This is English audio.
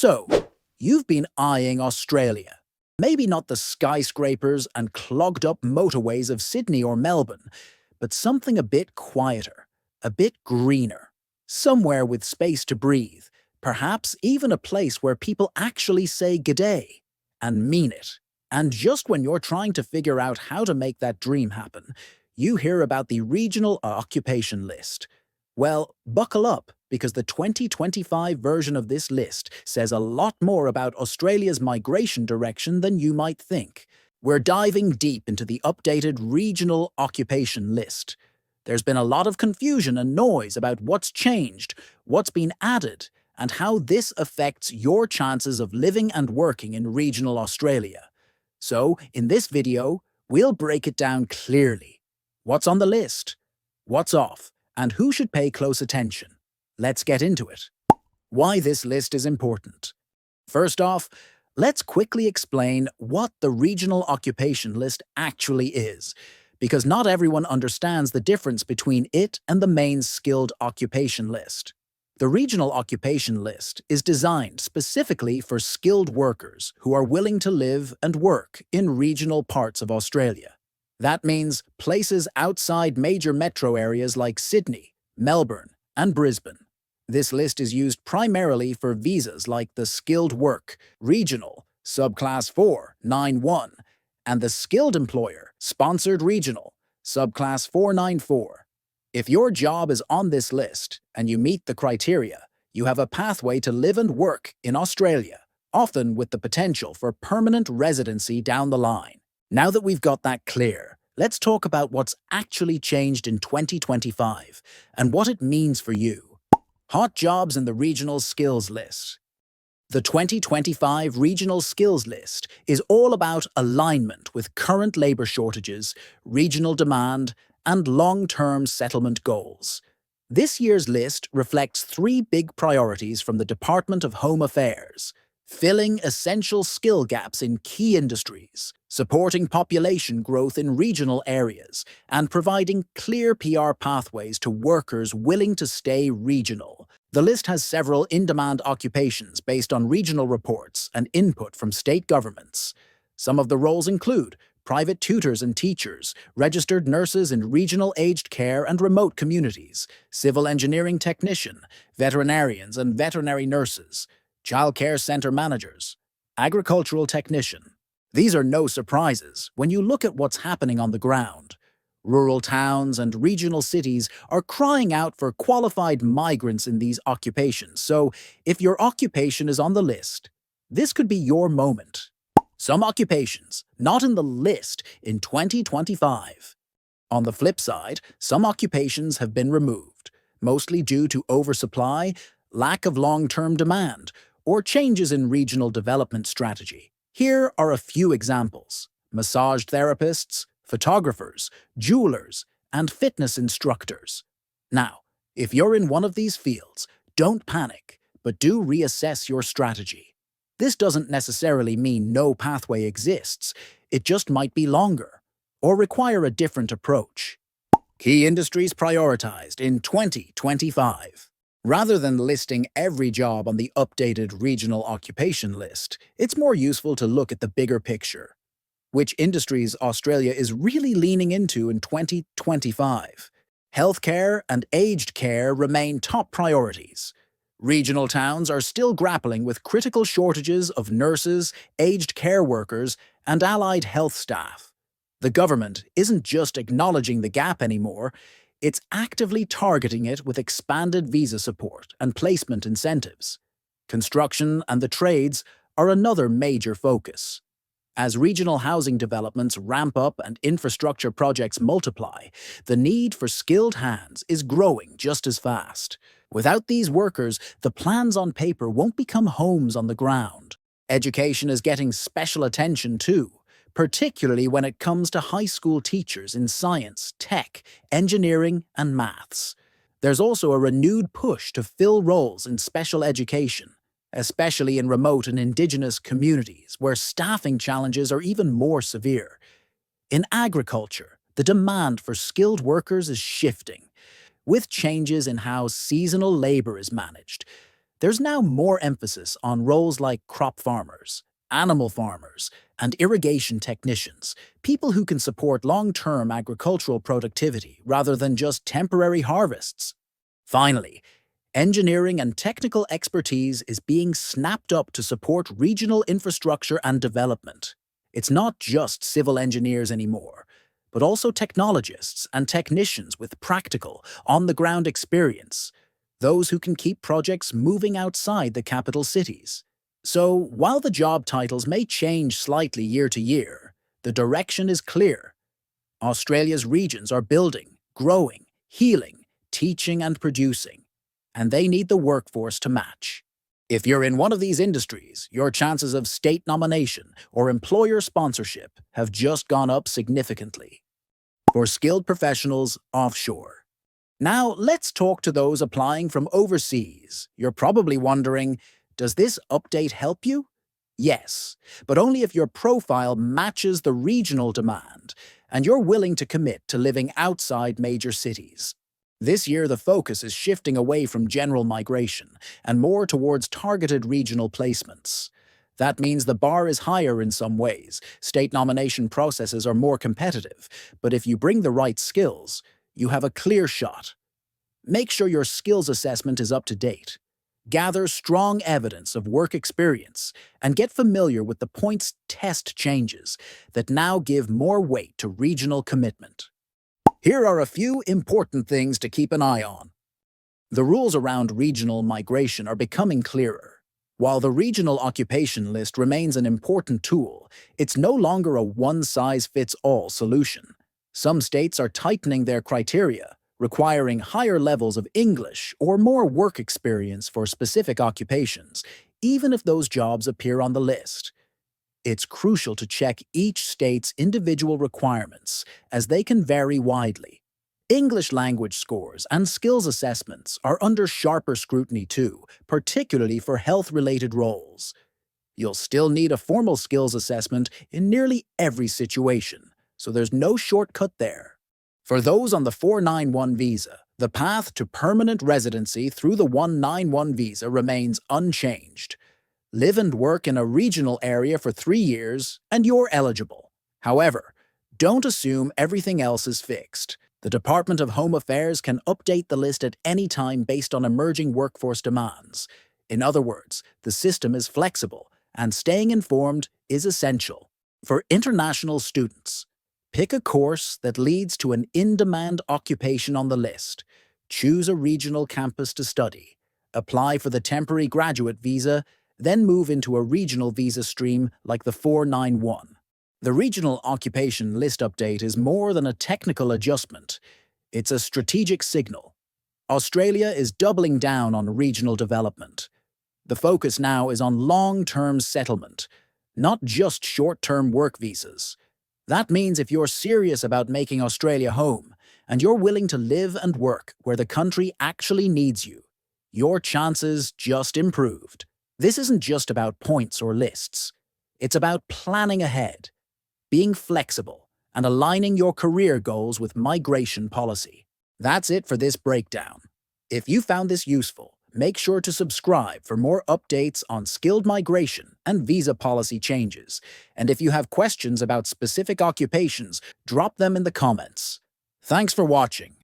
So, you've been eyeing Australia. Maybe not the skyscrapers and clogged-up motorways of Sydney or Melbourne, but something a bit quieter, a bit greener, somewhere with space to breathe, perhaps even a place where people actually say g'day and mean it. And just when you're trying to figure out how to make that dream happen, you hear about the Regional Occupation List. Well, buckle up, because the 2025 version of this list says a lot more about Australia's migration direction than you might think. We're diving deep into the updated Regional Occupation List. There's been a lot of confusion and noise about what's changed, what's been added, and how this affects your chances of living and working in regional Australia. So, in this video, we'll break it down clearly. What's on the list? What's off? And who should pay close attention? Let's get into it. Why this list is important. First off, let's quickly explain what the Regional Occupation List actually is, because not everyone understands the difference between it and the main Skilled Occupation List. The Regional Occupation List is designed specifically for skilled workers who are willing to live and work in regional parts of Australia. That means places outside major metro areas like Sydney, Melbourne, and Brisbane. This list is used primarily for visas like the Skilled Work, Regional, Subclass 491, and the Skilled Employer, Sponsored Regional, Subclass 494. If your job is on this list and you meet the criteria, you have a pathway to live and work in Australia, often with the potential for permanent residency down the line. Now that we've got that clear, let's talk about what's actually changed in 2025 and what it means for you. Hot jobs in the Regional Skills List. The 2025 Regional Skills List is all about alignment with current labour shortages, regional demand, and long-term settlement goals. This year's list reflects three big priorities from the Department of Home Affairs: filling essential skill gaps in key industries, supporting population growth in regional areas, and providing clear PR pathways to workers willing to stay regional. The list has several in-demand occupations based on regional reports and input from state governments. Some of the roles include private tutors and teachers, registered nurses in regional aged care and remote communities, civil engineering technician, veterinarians and veterinary nurses, childcare centre managers, agricultural technician. These are no surprises when you look at what's happening on the ground. Rural towns and regional cities are crying out for qualified migrants in these occupations, so if your occupation is on the list, this could be your moment. Some occupations not in the list in 2025. On the flip side, some occupations have been removed, mostly due to oversupply, lack of long-term demand, or changes in regional development strategy. Here are a few examples: massage therapists, photographers, jewelers, and fitness instructors. Now, if you're in one of these fields, don't panic, but do reassess your strategy. This doesn't necessarily mean no pathway exists, it just might be longer, or require a different approach. Key Industries Prioritised in 2025. Rather than listing every job on the updated Regional Occupation List, it's more useful to look at the bigger picture. Which industries Australia is really leaning into in 2025? Healthcare and aged care remain top priorities. Regional towns are still grappling with critical shortages of nurses, aged care workers, and allied health staff. The government isn't just acknowledging the gap anymore, it's actively targeting it with expanded visa support and placement incentives. Construction and the trades are another major focus. As regional housing developments ramp up and infrastructure projects multiply, the need for skilled hands is growing just as fast. Without these workers, the plans on paper won't become homes on the ground. Education is getting special attention too, particularly when it comes to high school teachers in science, tech, engineering, and maths. There's also a renewed push to fill roles in special education, especially in remote and Indigenous communities where staffing challenges are even more severe. In agriculture, the demand for skilled workers is shifting, with changes in how seasonal labour is managed. There's now more emphasis on roles like crop farmers, animal farmers, and irrigation technicians, people who can support long-term agricultural productivity rather than just temporary harvests. Finally, engineering and technical expertise is being snapped up to support regional infrastructure and development. It's not just civil engineers anymore, but also technologists and technicians with practical, on-the-ground experience, those who can keep projects moving outside the capital cities. So, while the job titles may change slightly year to year, the direction is clear. Australia's regions are building, growing, healing, teaching and producing, and they need the workforce to match. If you're in one of these industries, your chances of state nomination or employer sponsorship have just gone up significantly. For skilled professionals, offshore. Now, let's talk to those applying from overseas. You're probably wondering, does this update help you? Yes, but only if your profile matches the regional demand and you're willing to commit to living outside major cities. This year, the focus is shifting away from general migration and more towards targeted regional placements. That means the bar is higher in some ways. State nomination processes are more competitive, but if you bring the right skills, you have a clear shot. Make sure your skills assessment is up to date. Gather strong evidence of work experience and get familiar with the points test changes that now give more weight to regional commitment. Here are a few important things to keep an eye on. The rules around regional migration are becoming clearer. While the regional occupation list remains an important tool, it's no longer a one-size-fits-all solution. Some states are tightening their criteria, requiring higher levels of English or more work experience for specific occupations, even if those jobs appear on the list. It's crucial to check each state's individual requirements, as they can vary widely. English language scores and skills assessments are under sharper scrutiny too, particularly for health-related roles. You'll still need a formal skills assessment in nearly every situation, so there's no shortcut there. For those on the 491 visa, the path to permanent residency through the 191 visa remains unchanged. Live and work in a regional area for 3 years, and you're eligible. However, don't assume everything else is fixed. The Department of Home Affairs can update the list at any time based on emerging workforce demands. In other words, the system is flexible, and staying informed is essential. For international students, pick a course that leads to an in-demand occupation on the list. Choose a regional campus to study. Apply for the temporary graduate visa, then move into a regional visa stream like the 491. The regional occupation list update is more than a technical adjustment. It's a strategic signal. Australia is doubling down on regional development. The focus now is on long-term settlement, not just short-term work visas. That means if you're serious about making Australia home, and you're willing to live and work where the country actually needs you, your chances just improved. This isn't just about points or lists. It's about planning ahead, being flexible, and aligning your career goals with migration policy. That's it for this breakdown. If you found this useful, make sure to subscribe for more updates on skilled migration and visa policy changes. And if you have questions about specific occupations, drop them in the comments. Thanks for watching.